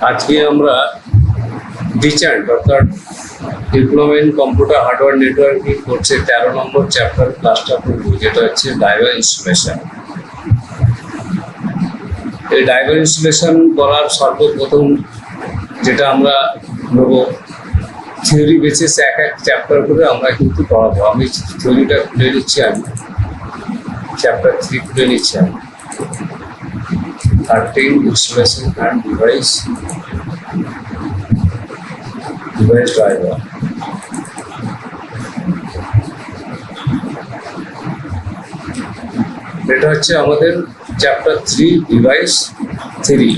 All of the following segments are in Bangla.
আজকে আমরা ডিচ্যান্ট অর্থাৎ diploma in computer hardware networking কোর্সে 13 নম্বর চ্যাপ্টার ক্লাসটা করব, যেটা হচ্ছে ড্রাইভার ইনস্টলেশন। এই ড্রাইভার ইনস্টলেশন করার সর্বপ্রথম যেটা আমরা নেব, থিওরি বেসিস এক চ্যাপ্টার করে আমরা কিন্তু পড়াবো। আমি থিওরিটা খুলে নিচ্ছি, আমি চ্যাপ্টার 3 খুলে নিচ্ছি। আমি 13 ইনস্টলেশন অ্যান্ড ডিভাইস ড্রাইভার। এটা হচ্ছে আমাদের চ্যাপ্টার 3 ডিভাইস 3।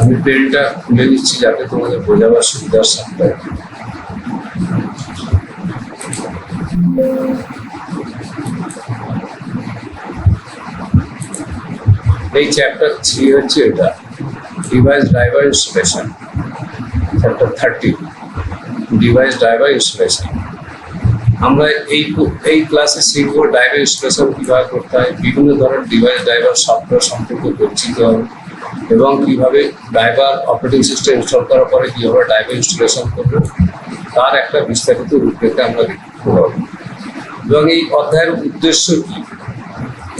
আমি পেনটা খুলে নিচ্ছি যাতে তোমাদের বোঝাবার সুবিধার সাথে। এই চ্যাপ্টার 3 হচ্ছে এটা device driver installation. Chapter 30 device driver installation. আমরা এই ক্লাসে শিখবো ড্রাইভার ইনস্টলেশন কিভাবে করতে হয়, বিভিন্ন ধরনের ডিভাইস ড্রাইভার সফটওয়্যার সম্পর্কে পরিচিত হবে এবং কিভাবে ড্রাইভার অপারেটিং সিস্টেম ইনস্টল করার পরে কিভাবে ড্রাইভার ইনস্টলেশন করবো তার একটা বিস্তারিত রূপরেখা আমরা দেখতে পাবো। এবং এই অধ্যায়ের উদ্দেশ্য কি,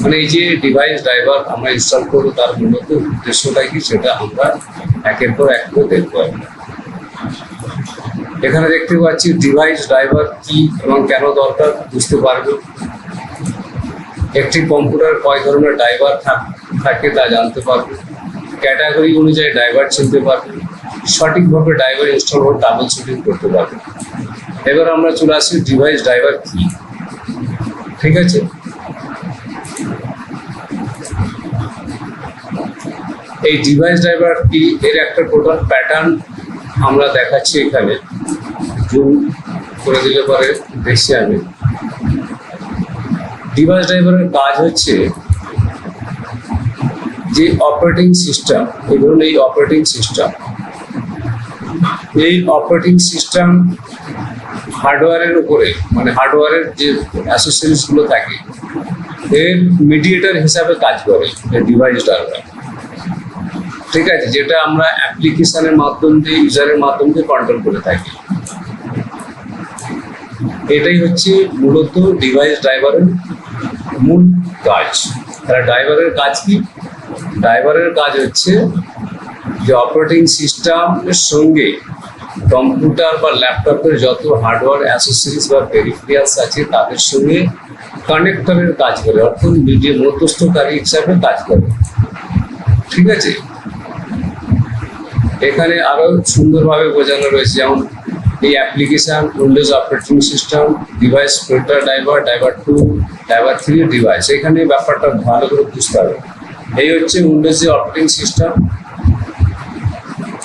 মানে এই যে ডিভাইস ড্রাইভার আমরা ইনস্টল করবো তার মূলত উদ্দেশ্যটা কি সেটা আমরা একের পর এক করে দেখবো। এখানে দেখতে পাচ্ছি ডিভাইস ড্রাইভার কি এবং কেন দরকার বুঝতে পারবে। একটি কম্পিউটার কয় ধরনের ড্রাইভার থাকে তা জানতে পারবে। ক্যাটাগরি অনুযায়ী ড্রাইভার চিনতে পারবে। সঠিকভাবে ড্রাইভার ইনস্টল করে ট্রাবল শুটিং করতে পারবে। এবার আমরা চলে আসি ডিভাইস ড্রাইভার কি। ঠিক আছে, এই ডিভাইস ড্রাইভার কি এর একটা টোটাল প্যাটার্ন আমরা দেখাচ্ছি এখানে। জুম করে দিলে পরে দেখছি আমি। ডিভাইস ড্রাইভারের কাজ হচ্ছে যে অপারেটিং সিস্টেম, এই ধরুন এই অপারেটিং সিস্টেম হার্ডওয়্যারের উপরে, মানে হার্ডওয়্যারের যে অ্যাসেসরিজগুলো থাকে এর মিডিয়েটর হিসাবে কাজ করে ডিভাইস ড্রাইভার। ঠিক আছে, যেটা আমরা অ্যাপ্লিকেশনের মাধ্যম দিয়ে ইউজারের মাধ্যম দিয়ে কন্ট্রোল করে থাকি। এটাই হচ্ছে মূলত ডিভাইস ড্রাইভারের মূল কাজ। তাহলে ড্রাইভারের কাজ কি? ড্রাইভারের কাজ হচ্ছে যে অপারেটিং সিস্টেমের সঙ্গে কম্পিউটার বা ল্যাপটপের যত হার্ডওয়্যার অ্যাসেসরিজ বা পেরিফেরিয়ালস আছে তাদের সঙ্গে কানেক্টরের কাজ করে, অর্থাৎ মধ্যস্থকারী হিসাবে কাজ করে। ঠিক আছে, এখানে আরো সুন্দরভাবে বোঝানো রয়েছে, যেমন এই application, Windows operating system, device filter driver, driver 2, driver 3 device. এখানে ব্যাপারটা ভালো করে বুঝতে হবে। এই হচ্ছে উইন্ডোজের অপারেটিং সিস্টেম।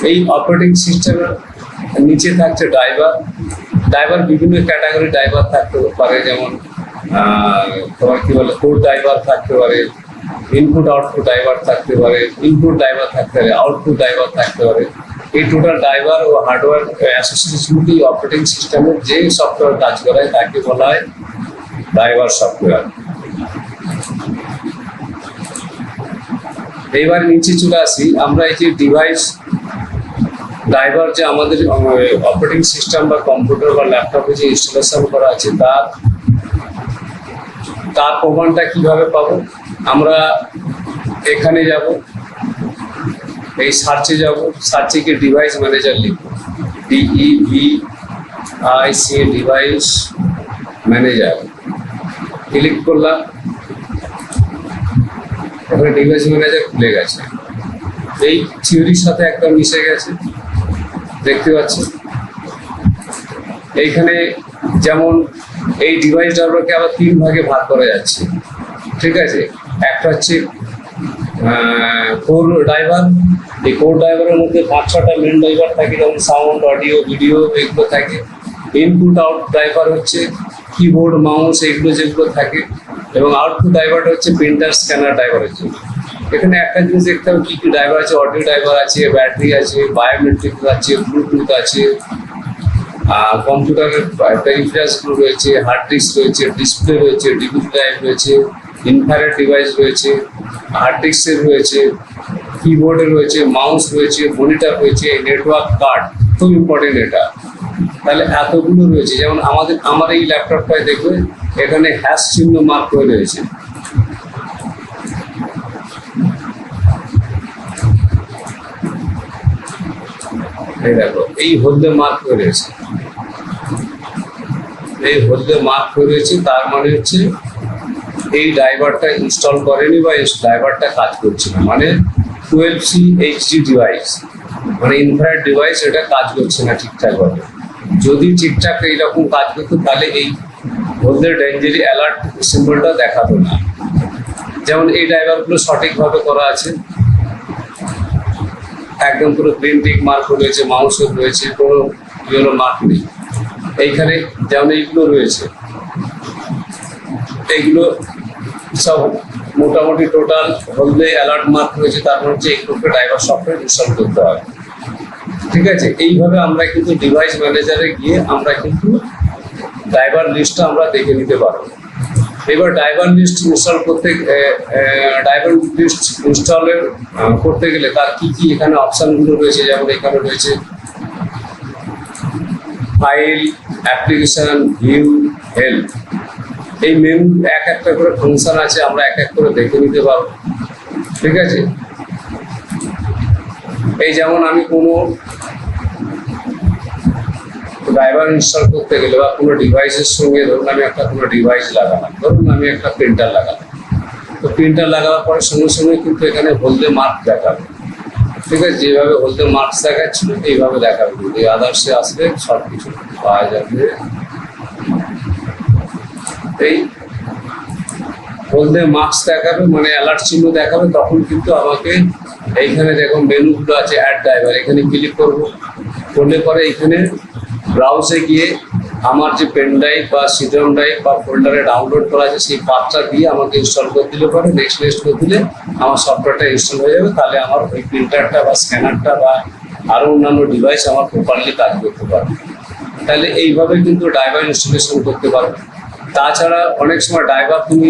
এই অপারেটিং সিস্টেমের নিচে থাকছে ড্রাইভার বিভিন্ন ক্যাটাগরি ড্রাইভার থাকতে পারে, যেমন তোমার কি বলে কোড ড্রাইভার থাকতে পারে, ইনপুট আউটপুট ড্রাইভার থাকতে পারে, ইনপুট ড্রাইভার থাকতে পারে, আউটপুট ড্রাইভার থাকতে পারে। এই টোটাল ড্রাইভার ও হার্ডওয়্যার অ্যাসোসিয়েশনটি অপারেটিং সিস্টেমের যে সফটওয়্যার কাজ করায় তাকে বলা হয় ড্রাইভার সফটওয়্যার। এইবার নিচে চলে আসি আমরা। এই যে ডিভাইস ড্রাইভার যে আমাদের অপারেটিং সিস্টেম বা কম্পিউটার বা ল্যাপটপে যে ইনস্টলেশন করা আছে তার প্রমাণটা কিভাবে পাবো? আমরা এখানে যাব, এই সার্চে যাব, সার্চে গিয়ে ডিভাইস ম্যানেজার লিখব, DEVIC ডিভাইস ম্যানেজার ক্লিক করলাম। এখানে ডিভাইস ম্যানেজার খুলে গেছে, এই থিওরির সাথে একদম মিশে গেছে, দেখতে পাচ্ছি। এইখানে যেমন এই ডিভাইস ড্রাইভারকে আবার 3 ভাগে ভাগ করা যাচ্ছে। ঠিক আছে, একটা হচ্ছে কোর ড্রাইভার। এই কোর ড্রাইভারের মধ্যে 5-6টা মেন ড্রাইভার থাকে, যেমন সাউন্ড, অডিও, ভিডিও এগুলো থাকে। ইনপুট আউট ড্রাইভার হচ্ছে কিবোর্ড, মাউস এগুলো যেগুলো থাকে। এবং আউটপুট ড্রাইভারটা হচ্ছে প্রিন্টার, স্ক্যানার ড্রাইভারের জন্য। এখানে একটা জিনিস দেখতে হবে কি কি ড্রাইভার আছে। অডিও ড্রাইভার আছে, ব্যাটারি আছে, বায়োমেট্রিক আছে, ব্লুটুথ আছে, কম্পিউটারের পেরিফেরালসগুলো রয়েছে, হার্ড ডিস্ক রয়েছে, ডিসপ্লে রয়েছে, ডিভিডি ড্রাইভ রয়েছে, ইনফ্রারেড ডিভাইস রয়েছে, হার্ড ডিস্কের রয়েছে, কিবোর্ডে রয়েছে, মাউস রয়েছে, মনিটর রয়েছে, নেটওয়ার্ক কার্ড, খুব ইম্পর্টেন্ট এটা। তাহলে এতগুলো রয়েছে। যেমন আমার এই ল্যাপটপটায় দেখবে এখানে হ্যাশ চিহ্ন মার্ক করে রয়েছে। এই দেখো, এই হলদে মার্ক করে রয়েছে, এই হলদে মার্ক করে রয়েছে। তার মানে হচ্ছে এই ড্রাইভারটা ইনস্টল করেনি বা এই ড্রাইভারটা কাজ করছে না, মানে 12C HD ডিভাইস, মানে ইনফ্রারেড ডিভাইস, এটা কাজ করছে না ঠিকঠাকভাবে। যদি ঠিকঠাক এইরকম কাজ করতো তাহলে এই হলদে ডেঞ্জারি অ্যালার্ট সিম্বলটা দেখাতো না। যেমন এই ড্রাইভারগুলো সঠিকভাবে করা আছে, একদম পুরো গ্রিন টিক মার্ক রয়েছে, মাউসও রয়েছে, কোনো ইয়েলো মার্ক নেই। এইখানে যেমন এইগুলো রয়েছে, এইগুলো সব মোটামুটি টোটাল হলদে অ্যালার্ট মার্ক রয়েছে। তারপর হচ্ছে এইগুলোকে ড্রাইভার সফটওয়্যার ইনস্টল করতে হবে। ঠিক আছে, এইভাবে আমরা কিন্তু ডিভাইস ম্যানেজারে গিয়ে আমরা কিন্তু ড্রাইভার লিস্টটা আমরা দেখে নিতে পারবো। এবার ড্রাইভার লিস্ট ইনস্টল করতে গেলে তার কি কি এখানে অপশনগুলো রয়েছে। যেমন এখানে রয়েছে ফাইল, অ্যাপ্লিকেশন, ভিউ, হেল্প। এই মেনু এক একটা করে ফাংশন আছে, আমরা এক এক করে দেখে নিতে পারবো। ঠিক আছে, এই যেমন আমি কোনো ড্রাইভার ইনস্টল করতে গেলে বা কোনো ডিভাইসের সঙ্গে ধরুন আমি একটা কোনো ডিভাইস লাগালাম, ধরুন আমি একটা প্রিন্টার লাগালাম, তো প্রিন্টার লাগানোর পরে সঙ্গে সঙ্গে কিন্তু এখানে হলদে মার্ক দেখাবে। ঠিক আছে, যেভাবে হলদে মার্কস দেখাচ্ছিল এইভাবে দেখাবে, কিন্তু এই আদার্সে আসলে সব কিছু পাওয়া যাবে। এই হলদে মার্কস দেখাবে মানে অ্যালার্ট চিহ্ন দেখাবে, তখন কিন্তু আমাকে এইখানে দেখুন মেনুগুলো আছে, অ্যাড ড্রাইভার, এখানে ক্লিক করবো। করলে পরে এখানে ব্রাউজে গিয়ে আমার যে পেন ড্রাইভ বা সিডম ড্রাইভ বা ফোল্ডারে ডাউনলোড করা আছে সেই পাথটা দিয়ে আমাকে ইনস্টল করে দিলে পরে নেক্সট করে দিলে আমার সফটওয়্যারটা ইনস্টল হয়ে যাবে। তাহলে আমার ওই প্রিন্টারটা বা স্ক্যানারটা বা আরও অন্যান্য ডিভাইস আমার প্রপারলি কাজ করতে পারবে। তাহলে এইভাবে কিন্তু ড্রাইভার ইনস্টলেশন করতে পারবে। তাছাড়া অনেক সময় ড্রাইভার তুমি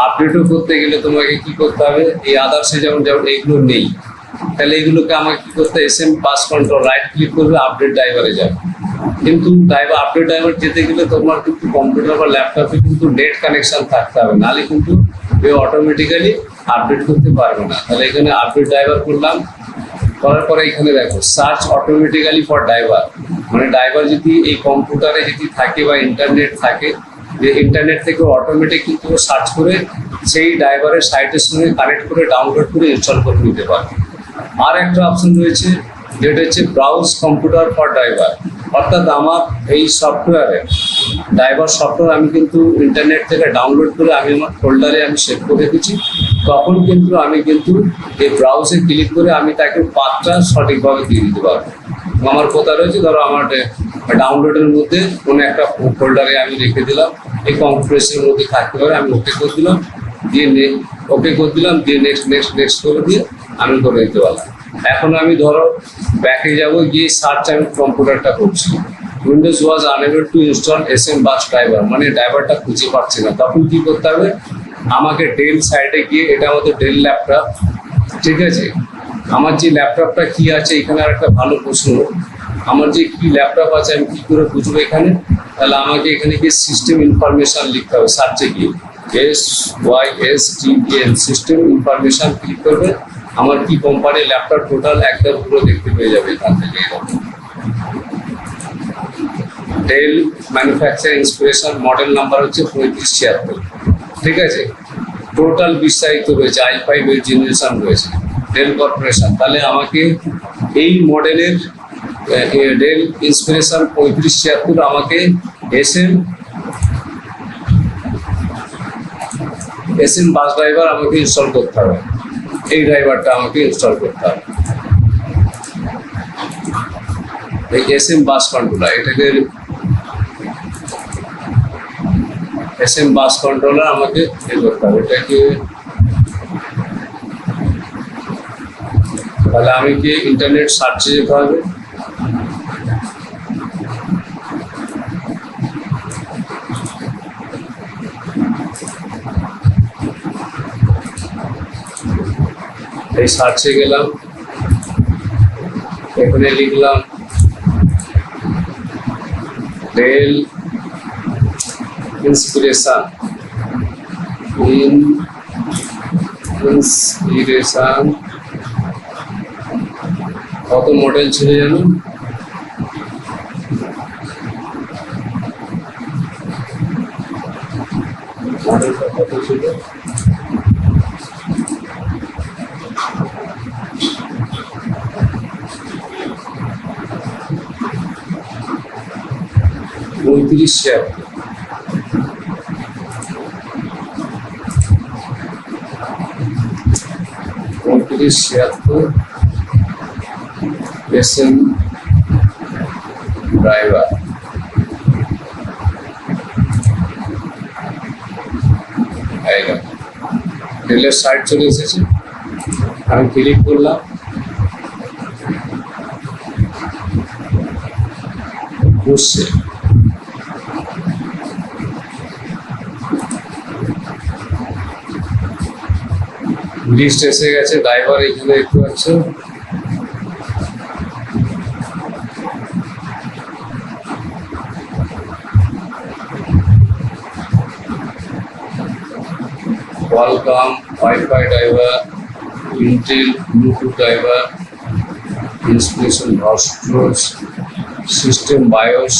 আপডেটও করতে গেলে তোমাকে কি করতে হবে, এই আদার্সে যেমন এইগুলো নেই, তাহলে এইগুলোকে আমাকে কি করতে SM pass control right click করবে, আপডেট ড্রাইভারে যাবে। কিন্তু আপডেট ড্রাইভার যেতে গেলে তোমার কিন্তু কম্পিউটার বা ল্যাপটপে কিন্তু নেট কানেকশন থাকতে হবে, নাহলে কিন্তু অটোমেটিক্যালি আপডেট করতে পারবে না। তাহলে এখানে আপডেট ড্রাইভার করলাম, করার পরে এখানে দেখো সার্চ অটোমেটিক্যালি ফর ড্রাইভার, মানে ড্রাইভার যদি এই কম্পিউটারে যদি থাকে বা ইন্টারনেট থাকে, যে ইন্টারনেট থেকে অটোমেটিক কিন্তু সার্চ করে সেই ড্রাইভারের সাইটের সঙ্গে কানেক্ট করে ডাউনলোড করে ইনস্টল করে নিতে পারবে। আর একটা অপশন রয়েছে যেটা হচ্ছে ব্রাউজ কম্পিউটার ফর ড্রাইভার, অর্থাৎ আমার এই সফটওয়্যারে ড্রাইভার সফটওয়্যার আমি কিন্তু ইন্টারনেট থেকে ডাউনলোড করে আমি আমার ফোল্ডারে আমি সেভ করে রেখেছি। তখন কিন্তু আমি কিন্তু এই ব্রাউজে ক্লিক করে আমি তাকে পাথটা সঠিকভাবে দিয়ে দিতে পারবো। আমার কোথায় রয়েছে, ধরো আমার ডাউনলোডের মধ্যে কোনো একটা ফোল্ডারে আমি রেখে দিলাম, এই কম্প্রেসের মধ্যে থাকতে পারে, আমি ওকে করে দিলাম, দিয়ে দিয়ে নেক্সট করে দিয়ে আমি করে দিতে পারলাম। এখন আমি ধরো ব্যাকে যাবো, গিয়ে সার্চ আমি কম্পিউটারটা করছি, Windows was unable to install SM bus driver, মানে ড্রাইভারটা খুঁজে পাচ্ছি না। তখন কি করতে হবে, আমাকে ডেল সাইডে গিয়ে, এটা আমাদের ডেল ল্যাপটপ, ঠিক আছে, আমার যে ল্যাপটপটা কি আছে এখানে আর একটা ভালো প্রশ্ন, আমার যে কি ল্যাপটপ আছে আমি কি করে বুঝবো এখানে, তাহলে আমাকে এখানে গিয়ে সিস্টেম ইনফরমেশন লিখতে হবে, সার্চে গিয়ে SYSTEM সিস্টেম ইনফরমেশন ক্লিক করবে, আমার কি কোম্পানির ল্যাপটপ টোটাল একদম পুরো দেখতে পেয়ে যাবে এখান থেকে। Dell manufacturing inspiration, model number হচ্ছে 3576, ঠিক আছে, টোটাল বিস্তারিত রয়েছে, i5 এর জেনারেশন রয়েছে, ডেল কর্পোরেশন। তাহলে আমাকে এই মডেলের ডেল ইন্সপিরেশন 3576 আমাকে SM বাস ড্রাইভার আমাকে ইনস্টল করতে হবে, এই ড্রাইভারটা আমাকে ইনস্টল করতে হবে। এই SM বাস কন্ট্রোলার, এটাকে SM বাস কন্ট্রোলার আমাকে করতে হবে, এটাকে তাহলে আমি কি ইন্টারনেট সার্চে যেতে হবে, এই সার্চে গেলাম, এখানে লিখলাম রেল ইন্সপিরেশন, কত মডেল ছিল জানো? মডেলটা কত ছিল? পঁয়ত্রিশ ছিয়াত্তর এসএম ড্রাইভার। রেলের সাইড চলে এসেছে, আমি ক্লিক করলাম, বসছে। লিস্ট এসে গেছে, ড্রাইভার এখানে একটু আছে, Qualcomm Wi-Fi driver, Intel Bluetooth driver, installation hostels, system BIOS,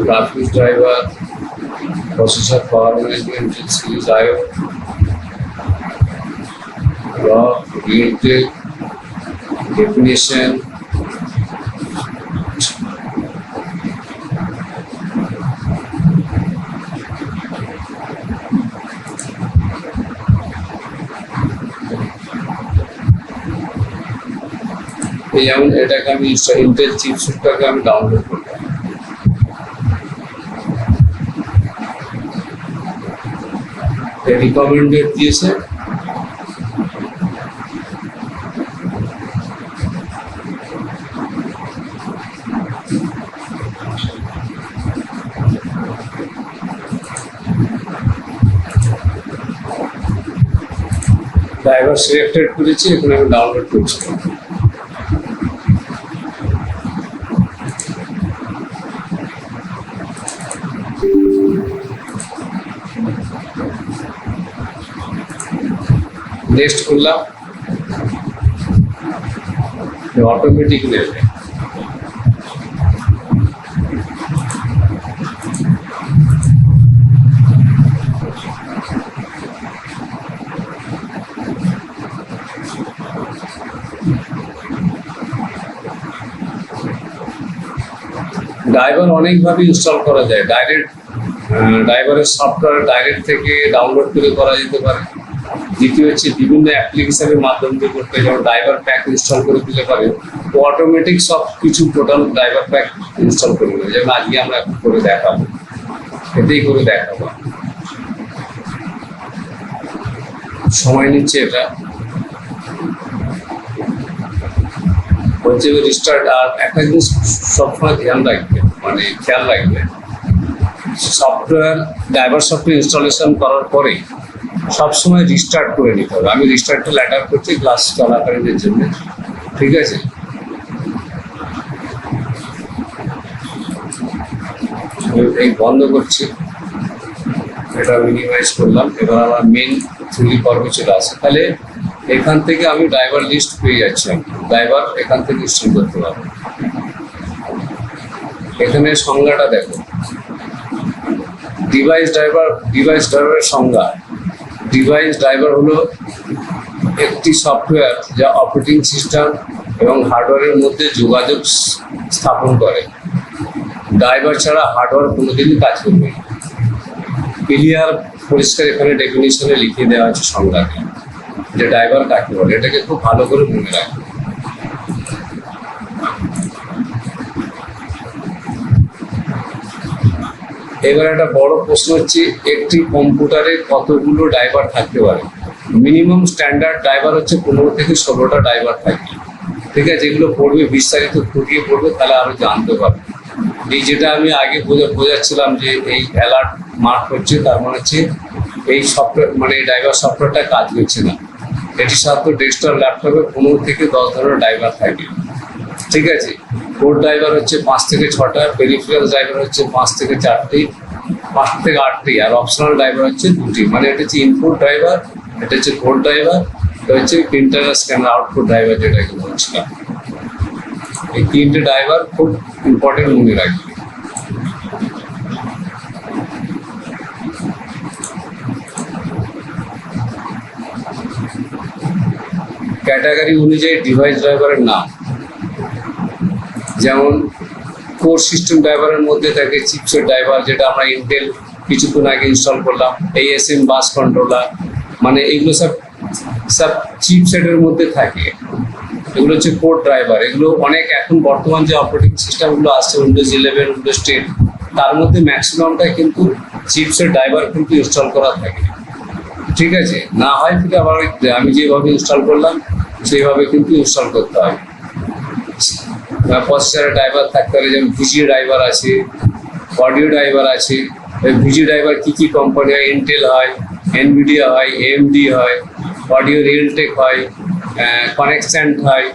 graphics driver, processor power management, Intel series IO, raw, Intel, definition, যেমন এটাকে আমি ইন্টেল চিপসেটটাকে আমি ডাউনলোড করলাম, রিকমেন্ডেড দিয়েছে, ড্রাইভার সিলেক্টেড করেছি, এখানে আমি ডাউনলোড করছি। নেক্সট করলাম, অটোমেটিক নেবে। ড্রাইভার অনেকভাবে ইনস্টল করা যায়, ডাইরেক্ট ড্রাইভারের সফটওয়্যার ডাইরেক্ট থেকে ডাউনলোড করে করা যেতে পারে। দ্বিতীয় হচ্ছে বিভিন্ন অ্যাপ্লিকেশনের মাধ্যম দিয়ে করতে, যেমন ড্রাইভার প্যাক ইনস্টল করে দিতে পারে, তো অটোমেটিক সব কিছু টোটাল ড্রাইভার প্যাক ইনস্টল করে দেবে। যেমন আজকে আমরা করে দেখাবো, এতেই করে দেখাবো, সময় নিচ্ছে এটা। হচ্ছে রিস্টার্ট। আর একটা জিনিস সবসময় ধ্যান রাখবে, মানে খেয়াল রাখবে, সফটওয়্যার ড্রাইভার সফটওয়্যার ইনস্টলেশন করার পরে সবসময় রিস্টার্ট করে নিতে হবে। আমি রিস্টার্টটা ল্যাটার করছি ক্লাস চলাকালীনের জন্য, ঠিক আছে? এই বন্ধ করছি, এটা মিনিমাইজ করলাম। এবার আমার মেন 3D পর্বে চলে আসে, তাহলে এখান থেকে আমি ড্রাইভার লিস্ট পেয়ে যাচ্ছি। ড্রাইভার এখান থেকে ইনস্টল করতে পারবো। এখানে সংজ্ঞাটা দেখো, ডিভাইস ড্রাইভারের সংজ্ঞা। ডিভাইস ড্রাইভার হলো একটি সফটওয়্যার যা অপারেটিং সিস্টেম এবং হার্ডওয়্যারের মধ্যে যোগাযোগ স্থাপন করে। ড্রাইভার ছাড়া হার্ডওয়্যার কোনোদিনই কাজ করবে না। ক্লিয়ার পরিষ্কার এখানে ডেফিনিশনে লিখে দেওয়া আছে সংজ্ঞাকে, যে ড্রাইভার কাকে বলে। এটাকে খুব ভালো করে মনে রাখবে। এবার একটা বড় প্রশ্ন হচ্ছে, একটি কম্পিউটারে কতগুলো ড্রাইভার থাকতে পারে? মিনিমাম স্ট্যান্ডার্ড ড্রাইভার হচ্ছে 15 থেকে 16টা ড্রাইভার থাকে, ঠিক আছে? যেগুলো পড়বে বিস্তারিত খুঁটিয়ে পড়বে, তাহলে আরো জানতে পারবে। এই যেটা আমি আগে বোঝাচ্ছিলাম যে এই অ্যালার্ট মার্ক হচ্ছে, তার মানে হচ্ছে এই সফটওয়্যার মানে এই ড্রাইভার সফটওয়্যারটা কাজ করছে না। এটি সাধারণত ডেস্কটপ ল্যাপটপে 15 থেকে 10 ধরনের ড্রাইভার থাকে, ঠিক আছে। কোর ড্রাইভার হচ্ছে 5 থেকে 6টা, পেরিফেরাল ড্রাইভার হচ্ছে 5 থেকে 4টি, 5 থেকে 8টি, আর অপশনাল ড্রাইভার হচ্ছে 2টি। মানে এটা হচ্ছে ইনপুট ড্রাইভার, এটা হচ্ছে কোর ড্রাইভার, এটা হচ্ছে প্রিন্টার আর স্ক্যানার আউটপুট ড্রাইভার, যেটাকে বলছিলাম। এই 3টে ড্রাইভার খুব ইম্পর্টেন্ট মনে রাখবে। ক্যাটাগরি অনুযায়ী ডিভাইস ড্রাইভারের নাম, যেমন কোর সিস্টেম ড্রাইভারের মধ্যে থাকে চিপসেট ড্রাইভার, যেটা আমরা ইন্টেল কিছুক্ষণ আগে ইনস্টল করলাম। ASM বাস কন্ট্রোলার, মানে এগুলো সব চিপসেটের মধ্যে থাকে। এগুলো হচ্ছে কোর ড্রাইভার। এগুলো অনেক এখন বর্তমান যে অপারেটিং সিস্টেমগুলো আসছে, উইন্ডোজ 11, উইন্ডোজ 10, তার মধ্যে ম্যাক্সিমামটা কিন্তু চিপসেট ড্রাইভার কিন্তু ইনস্টল করা থাকে, ঠিক আছে। না হয় ফিরে আবার আমি যেভাবে ইনস্টল করলাম সেইভাবে কিন্তু ইনস্টল করতে হয়। প্রসেসরের ড্রাইভার থাকতে পারে, যেমন ভিজি ড্রাইভার আছে, অডিও ড্রাইভার আছে। ভিজি ড্রাইভার কী কী কোম্পানি হয়? ইন্টেল হয়, এনভিডিয়া হয়, AMD হয়, অডিও রিয়েলটেক হয়, কানেকশান্ট হয়।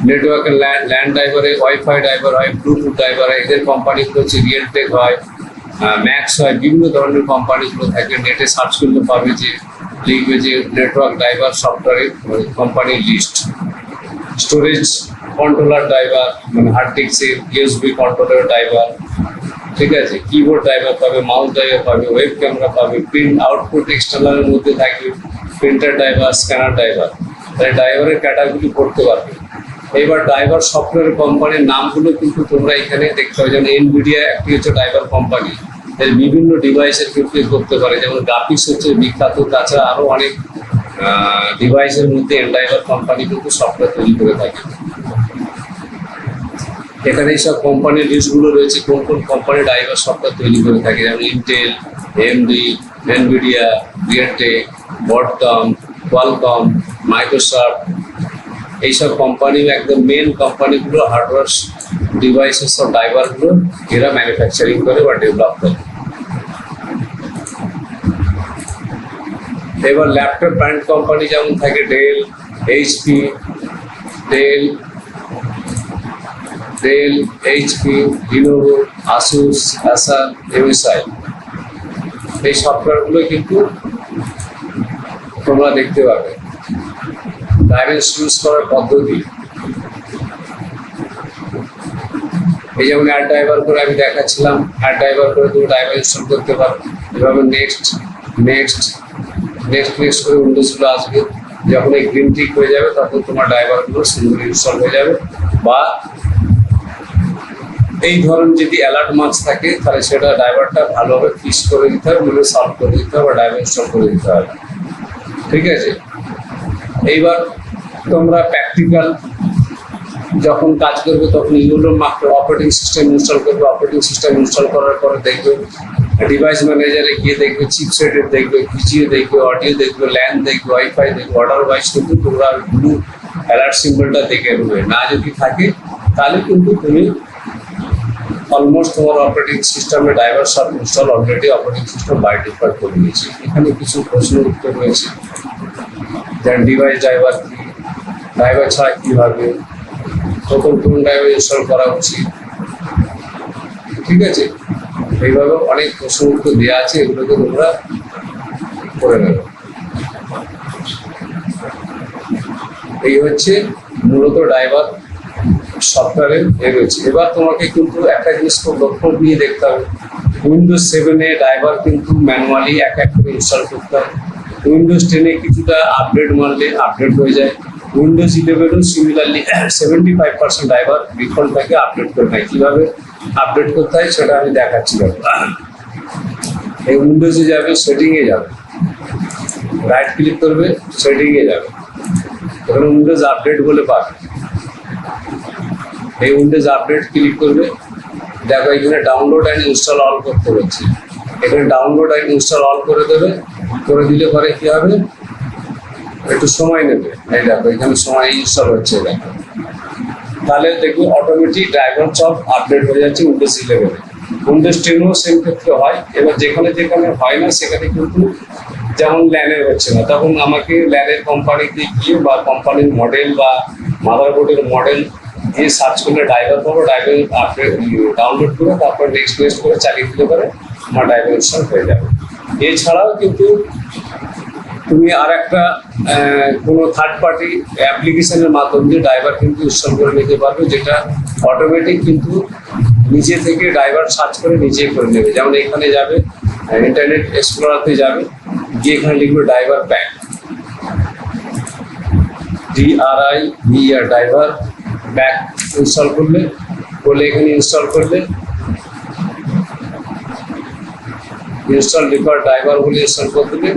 নেটওয়ার্কের ল্যান্ড ড্রাইভারে ওয়াইফাই ড্রাইভার হয়, ব্লুটুথ ড্রাইভার হয়। এদের কোম্পানিগুলো হচ্ছে রিয়েলটেক হয়, ম্যাক্স হয়, বিভিন্ন ধরনের কোম্পানিগুলো থাকে। নেটে সার্চ করলে পাবে যে লিখবে যে নেটওয়ার্ক ড্রাইভার সফটওয়্যারের কোম্পানির লিস্ট। স্টোরেজ কন্ট্রোলার ড্রাইভার, মানে হার্ড ডিস্কের USB কন্ট্রোলার ড্রাইভার, ঠিক আছে। কিবোর্ড ড্রাইভার পাবে, মাউস ড্রাইভার পাবে, ওয়েব ক্যামেরা পাবে। প্রিন্ট আউটপুট এক্সটার্নালের মধ্যে থাকবে প্রিন্টার ড্রাইভার, স্ক্যানার ড্রাইভার। তাই ড্রাইভারের ক্যাটাগরি পড়তে পারবে। এবার ড্রাইভার সফটওয়্যার কোম্পানির নামগুলো কিন্তু তোমরা এখানে দেখতে পাবে। যেমন এনভিডিয়া একটি হচ্ছে ড্রাইভার কোম্পানি, এর বিভিন্ন ডিভাইসের কিন্তু করতে পারে। যেমন গ্রাফিক্স হচ্ছে বিখ্যাত, তাছাড়া আরও অনেক ডিভাইসের মধ্যে ড্রাইভার কোম্পানি কিন্তু সফটওয়্যার তৈরি করে থাকে। এখানে এইসব কোম্পানির লিস্টগুলো রয়েছে, কোন কোন কোম্পানি ড্রাইভার সফটওয়্যার তৈরি করে থাকে। যেমন Intel, AMD, Nvidia, Realtek, Broadcom, Qualcomm, Microsoft. এইসব কোম্পানি একদম মেন কোম্পানিগুলো হার্ডওয়্যার ডিভাইসের সব ড্রাইভারগুলো এরা ম্যানুফ্যাকচারিং করে বা ডেভেলপ করে। এবার ল্যাপটপ ব্র্যান্ড কোম্পানি যেমন থাকে Dell, HP, Lenovo, Asus, Acer, MSI। এই সফটওয়্যারগুলো কিন্তু তোমরা দেখতে পাবে। ড্রাইভার ইউজ করার পদ্ধতি, এই যেমন অ্যাড ড্রাইভার করে আমি দেখাচ্ছিলাম, অ্যাড ড্রাইভার করে তুমি ড্রাইভার ইনস্টল করতে পারো। এভাবে নেক্সট করে উইন্ডোজগুলো আসবে। যখন এই গ্রিন টিক হয়ে যাবে তখন তোমার ড্রাইভারগুলো সিঙ্গেল ইনস্টল হয়ে যাবে। বা এই ধরনের যদি অ্যালার্ট মার্কস থাকে তাহলে সেটা ড্রাইভারটা ভালোভাবে ফিক্স করে দিতে হবে, মানে সলভ করে দিতে হবে, ড্রাইভার ইনস্টল করে দিতে হবে, ঠিক আছে। এইবার তোমরা প্র্যাকটিক্যাল যখন কাজ করবে তখন এগুলো মাত্র অপারেটিং সিস্টেম ইনস্টল করবে। অপারেটিং সিস্টেম ইনস্টল করার পরে দেখবে ডিভাইস ম্যানেজারে গিয়ে দেখবে চিপসেটের দেখবে, ভিজিও দেখবে, অডিও দেখবে, ল্যান দেখবে, ওয়াইফাই দেখবে। অর্ডার ওয়াইজ কিন্তু তোমরা ব্লু অ্যালার্ট সিম্বলটা দেখে নেবে। না যদি থাকে তাহলে কিন্তু তুমি অলমোস্ট তোমার অপারেটিং সিস্টেমে ড্রাইভার সব install already operating system by default করে নিয়েছে। এখানে কিছু প্রশ্নের উত্তর রয়েছে, যেমন ডিভাইস ড্রাইভার কি, ড্রাইভার ছাড়া কীভাবে, তখন কোন ড্রাইভার ইনস্টল করা উচিত, ঠিক আছে। এইভাবে অনেক প্রশ্ন উত্তর দেওয়া আছে, এগুলোকে তোমরা করে নেবে। এই হচ্ছে মূলত ড্রাইভার সফটওয়্যারের রয়েছে। এবার তোমাকে কিন্তু একটা জিনিস খুব লক্ষ্য দিয়ে দেখতে হবে, উইন্ডোজ 7-এ ড্রাইভার কিন্তু ম্যানুয়ালি এক করে ইনস্টল করতে হবে। উইন্ডোজ 10-এ কিছুটা আপডেট মারলে আপডেট হয়ে যায়। উইন্ডোজ 11-ও সিমিলারলি 75% ড্রাইভার ডিফল্ট থেকে আপডেট করে নেয়। কীভাবে আপডেট করতে হয় সেটা আমি দেখাচ্ছি। এই উইন্ডোজে যাবে, সেটিংয়ে যাবে, রাইট ক্লিক করবে, সেটিংয়ে যাবে, এখানে উইন্ডোজ আপডেট বলে পাবে। এই উইন্ডোজ আপডেট ক্লিক করবে, দেখো এখানে ডাউনলোড অ্যান্ড ইনস্টল অল করতে হচ্ছে। এখানে ডাউনলোড অ্যান্ড ইনস্টল অল করে দেবে, করে দিলে পরে কি হবে, একটু সময় নেবে। এই দেখো এখানে সময় ইনস্টল হচ্ছে, দেখো তাহলে দেখবে অটোমেটিক ড্রাইভার সব আপডেট হয়ে যাচ্ছে উইন্ডোজ 11-এ। উইন্ডোজ টেনও সেম ক্ষেত্রে হয়। এবার যেখানে যেখানে হয় না সেখানে কিন্তু যেমন ল্যানের হচ্ছে না, তখন আমাকে ল্যানের কোম্পানিতে গিয়ে বা কোম্পানির মডেল বা মাদারবোর্ডের মডেল দিয়ে সার্চ করলে ড্রাইভার পাবো, ড্রাইভার আপডেট ডাউনলোড করে তারপর নেক্সট করে চালিয়ে দিতে পারে, আমার ড্রাইভার ইনস্টল হয়ে যাবে। এছাড়াও কিন্তু তুমি আর একটা কোনো থার্ড পার্টি অ্যাপ্লিকেশনের মাধ্যম দিয়ে ড্রাইভার কিন্তু ইনস্টল করে নিতে পারবে, যেটা অটোমেটিক কিন্তু নিজে থেকে ড্রাইভার সার্চ করে নিজেই করে নেবে। যেমন এখানে যাবে, ইন্টারনেট এক্সপ্লোরারতে যাবে, গিয়ে এখানে লিখবে driver pack, DRIVER driver pack install করলে এখানে ইনস্টল করলে ইনস্টল রিকোয়ার ড্রাইভার বলে ইনস্টল করে দিলে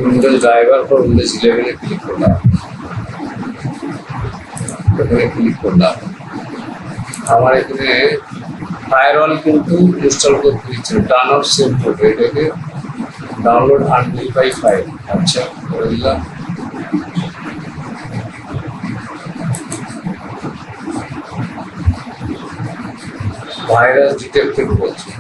Windows driver for Windows 11 click করলাম, এখানে ক্লিক করলাম। আমার এখানে ফায়ারওয়াল কিন্তু ইনস্টল করতে দিচ্ছে, টার্ন অফ সেভ করবে, এটাকে ডাউনলোড আনলিফাই ফাইল, আচ্ছা করে দিলাম। ভাইরাস ডিটেক্টেড বলছে,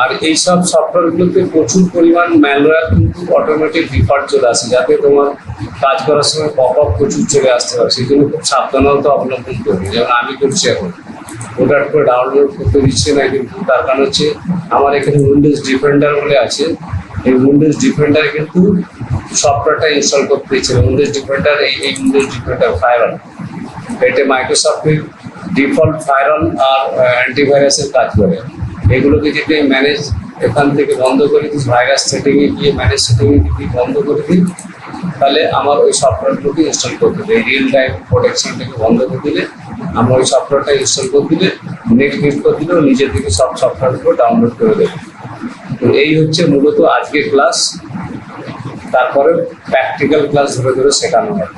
আর এইসব সফটওয়্যারগুলোতে প্রচুর পরিমাণ ম্যালওয়্যার কিন্তু অটোমেটিক ডিফল্ট চলে আসে, যাতে তোমার কাজ করার সময় পপ আপ প্রচুর চলে আসতে পারে। সেই জন্য খুব সাবধানতা অবলম্বন করবে। যেমন আমি করছি এখন, ওটার করে ডাউনলোড করতে দিচ্ছে না, কিন্তু তার কারণ হচ্ছে আমার এখানে উইন্ডোজ ডিফেন্ডার বলে আছে, এই উইন্ডোজ ডিফেন্ডার কিন্তু সফটওয়্যারটা ইনস্টল করতে দিচ্ছে না। উইন্ডোজ ডিফেন্ডার এই উইন্ডোজ ডিফেন্ডার ফায়ারওয়াল, এটা মাইক্রোসফটের ডিফল্ট ফায়ারওয়াল আর অ্যান্টিভাইরাসের কাজ করে। এগুলোকে যদি ম্যানেজ এখান থেকে বন্ধ করে দিই, ভাইরাস সেটিংয়ে গিয়ে ম্যানেজ সেটিংয়ে যদি বন্ধ করে দিই, তাহলে আমার ওই সফটওয়্যারগুলোকে ইনস্টল করতে দেয়। রিয়েল টাইম প্রোটেকশনটাকে বন্ধ করে দিলে, আমরা ওই সফটওয়্যারটা ইনস্টল করে দিলে, নেক্সট ক্লিক করে দিলেও নিজে থেকে সব সফটওয়্যারগুলো ডাউনলোড করে দেবে। তো এই হচ্ছে মূলত আজকের ক্লাস, তারপরে প্র্যাকটিক্যাল ক্লাস ধরে ধরে শেখানো হয়।